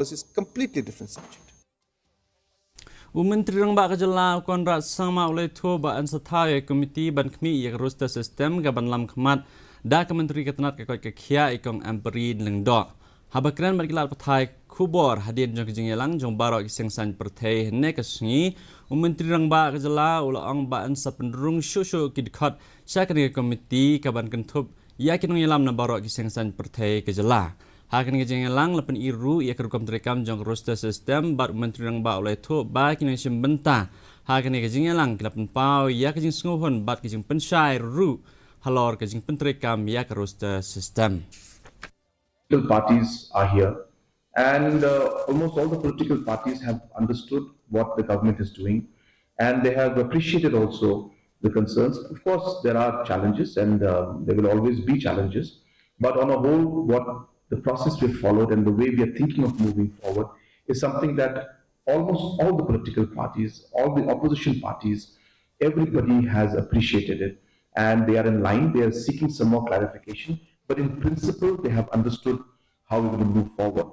because it's a completely different subject. Myntri Rangbah Jylla konrat sama oleh ba an sathai komiti ban khmi yak roster system ga ban lam khmat da ka menteri ketenat ka koi ka khia ikong amperi leng do habakran markilat pathai khubor hadin jong Jingialang jong Baroh Seng Pyrthei ne ka sngi Myntri Rangbah Jylla ula ong ba an sapenrung shushu kidkhat sakani komiti ka ban kentup yakin ngilam na Baroh Seng Pyrthei ka Jylla Hakan ke Jingialang lepen iru ia kerukom terekam jong roster system bat Myntri Rangbah oleh tu ba kini simbenta hakan ke Jingialang kelapen pau ia ke jing snguhon bat ke jing pensyai ru halor ke jing penterekam ia ke roster system. Political parties are here and almost all the political parties have understood what the government is doing and they have appreciated also the concerns. Of course, there are challenges and there will always be challenges, but on a whole, what the process we've followed and the way we are thinking of moving forward is something that almost all the political parties, all the opposition parties, everybody has appreciated it and they are in line, they are seeking some more clarification, but in principle they have understood how we will move forward.